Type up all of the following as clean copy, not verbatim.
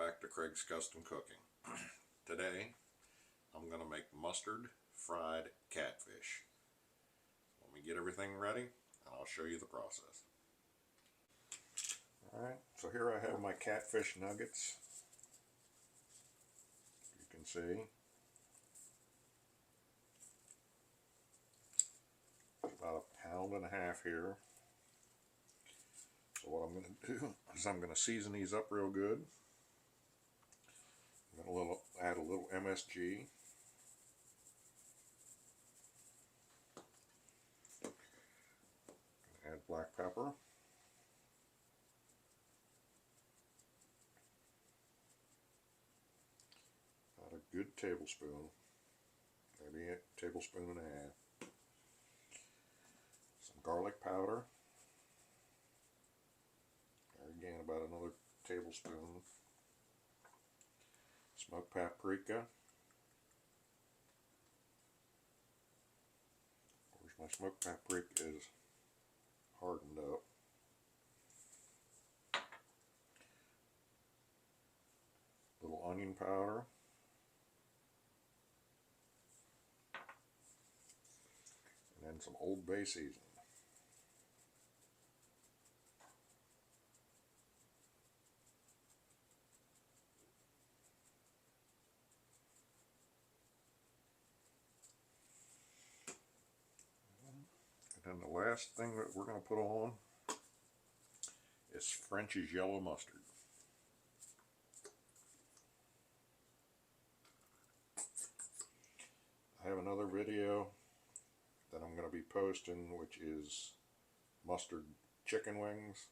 back to Craig's Custom Cooking. Today I'm going to make mustard fried catfish. Let me get everything ready and I'll show you the process. Alright, so here I have my catfish nuggets. You can see. About 1.5 pounds here. So what I'm going to do is I'm going to season these up real good. I'm going to add a little MSG. Add black pepper. About a good tablespoon. Maybe a tablespoon and a half. Some garlic powder. There again, about another tablespoon. Smoked paprika. Of course, my smoked paprika is hardened up. Little onion powder. And then some Old Bay seasoning. And then the last thing that we're going to put on is French's yellow mustard. I have another video that I'm going to be posting, which is mustard chicken wings.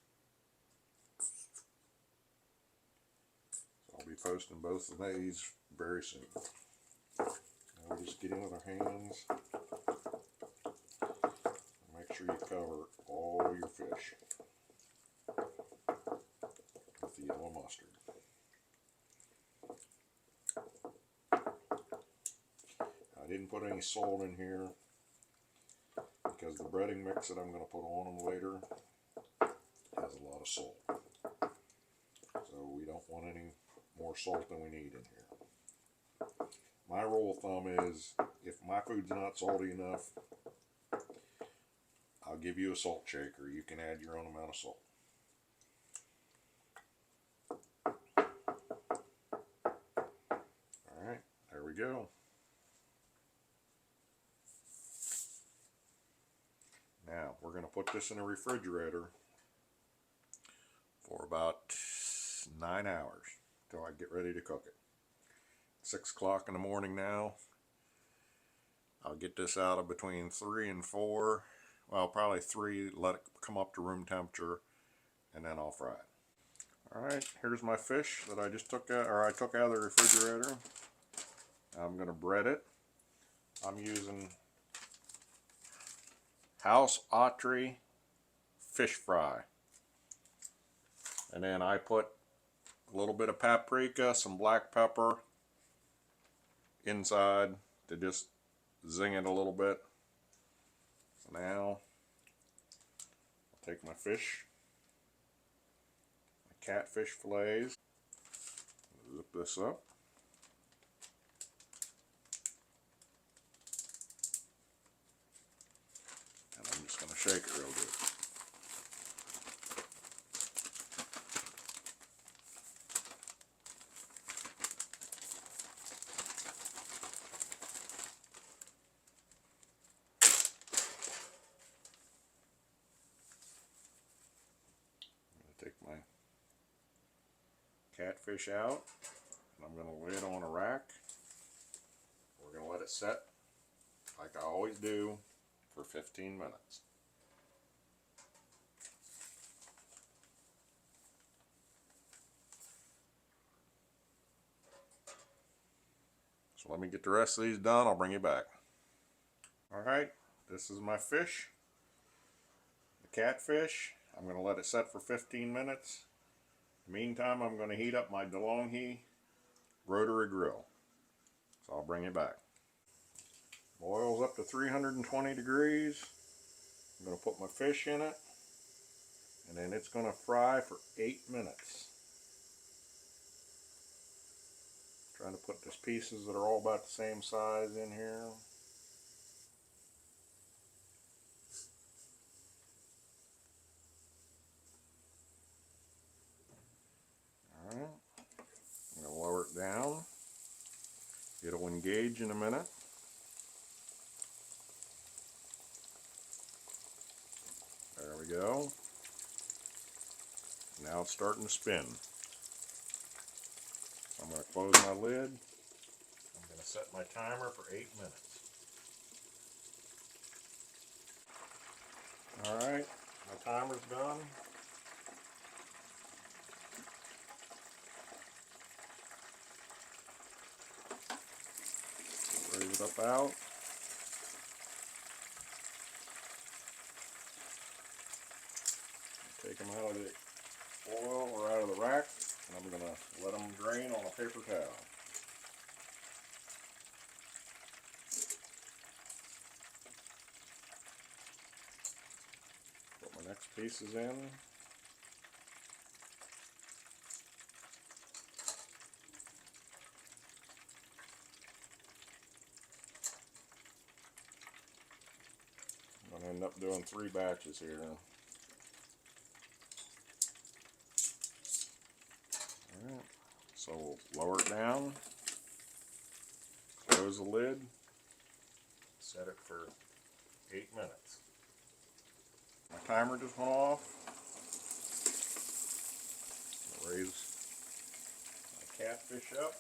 So I'll be posting both of these very soon. Now we just get in with our hands. Make sure you cover all your fish with the yellow mustard. I didn't put any salt in here because the breading mix that I'm going to put on them later has a lot of salt. So we don't want any more salt than we need in here. My rule of thumb is if my food's not salty enough, I'll give you a salt shaker. You can add your own amount of salt. Alright, there we go. Now, we're going to put this in a refrigerator for about 9 hours until I get ready to cook it. 6 o'clock in the morning now. I'll get this out of between 3 and 4. Well, probably 3, let it come up to room temperature, and then I'll fry it. Alright, here's my fish that I just took out, or I took out of the refrigerator. I'm going to bread it. I'm using House Autry fish fry. And then I put a little bit of paprika, some black pepper inside to just zing it a little bit. So now I'll take my fish, my catfish fillets, zip this up. And I'm just going to shake it real good. Take my catfish out and I'm going to lay it on a rack. We're going to let it set like I always do for 15 minutes. So let me get the rest of these done. I'll bring you back. Alright, this is my fish, the catfish. I'm going to let it set for 15 minutes. In the meantime, I'm going to heat up my DeLonghi rotary grill. So I'll bring it back. Boils up to 320 degrees. I'm going to put my fish in it. And then it's going to fry for 8 minutes. Trying to put these pieces that are all about the same size in here. Alright, I'm going to lower it down. It'll engage in a minute. There we go. Now it's starting to spin. So I'm going to close my lid. I'm going to set my timer for 8 minutes. Alright, my timer's done. Raise it up out. Take them out of the oil or out of the rack, and I'm going to let them drain on a paper towel. Put my next pieces in. I'm going to end up doing 3 batches here. Alright, so we'll lower it down, close the lid, set it for 8 minutes. My timer just went off. I'll raise my catfish up.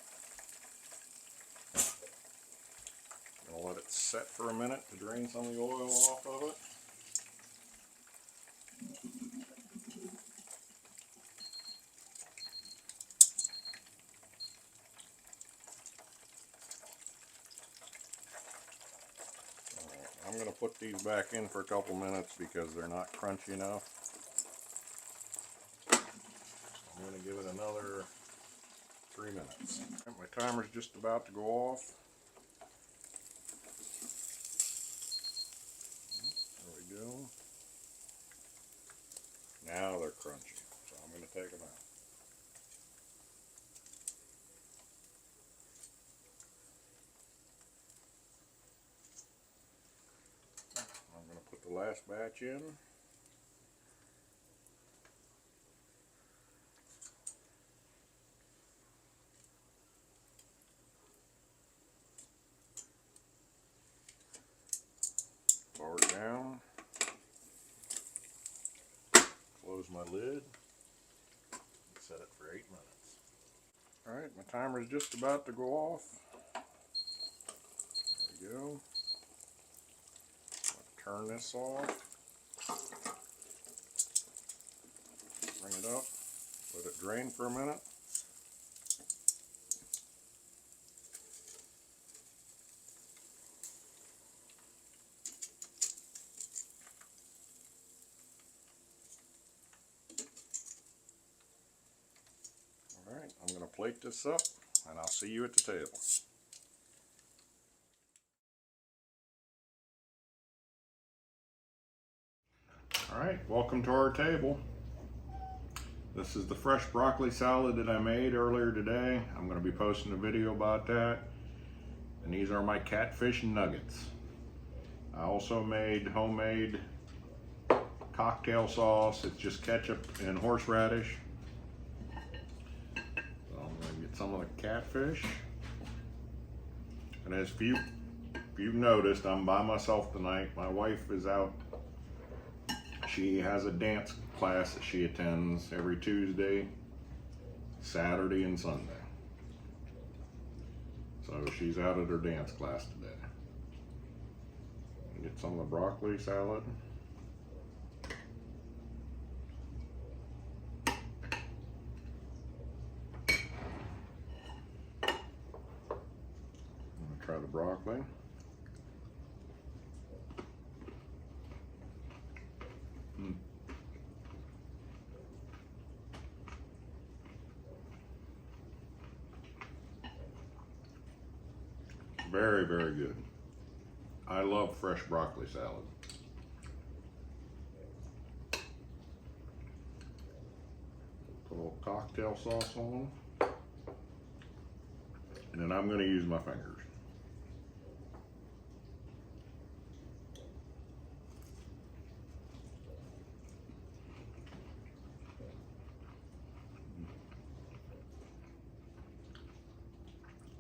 I'm going to let it set for a minute to drain some of the oil off of it. I'm going to put these back in for a couple minutes because they're not crunchy enough. So I'm going to give it another 3 minutes. My timer's just about to go off. There we go. Now they're crunchy, so I'm going to take them out. I'm going to put the last batch in. Lower it down. Close my lid. And set it for 8 minutes. Alright, my timer is just about to go off. There we go. Turn this off. Bring it up. Let it drain for a minute. Alright, I'm going to plate this up and I'll see you at the table. Alright, welcome to our table. This is the fresh broccoli salad that I made earlier today. I'm going to be posting a video about that. And these are my catfish nuggets. I also made homemade cocktail sauce. It's just ketchup and horseradish. So I'm going to get some of the catfish. And as if you've noticed, I'm by myself tonight. My wife is out. She has a dance class that she attends every Tuesday, Saturday, and Sunday. So she's out at her dance class today. Get some of the broccoli salad. I'm gonna try the broccoli. Very, very good. I love fresh broccoli salad. Put a little cocktail sauce on. And And then I'm going to use my fingers.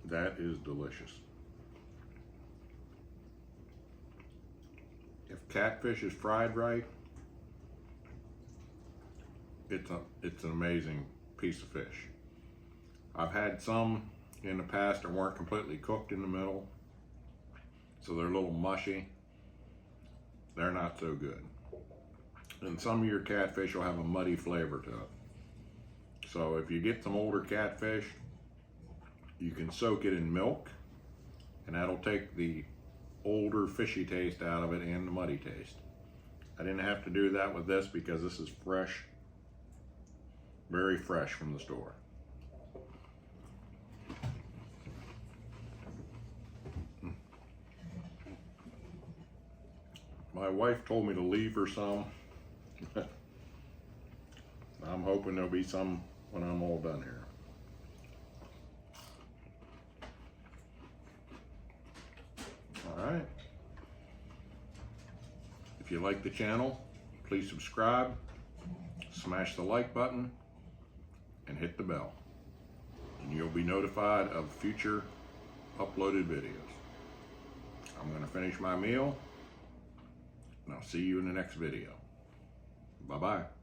That is delicious. If catfish is fried right, it's an amazing piece of fish. I've had some in the past that weren't completely cooked in the middle, so they're a little mushy. They're not so good. And some of your catfish will have a muddy flavor to it. So if you get some older catfish, you can soak it in milk, and that'll take the older fishy taste out of it and the muddy taste. I didn't have to do that with this because this is fresh, very fresh from the store. My wife told me to leave her some. I'm hoping there'll be some when I'm all done here. Alright. If you like the channel, please subscribe, smash the like button, and hit the bell. And you'll be notified of future uploaded videos. I'm going to finish my meal, and I'll see you in the next video. Bye-bye.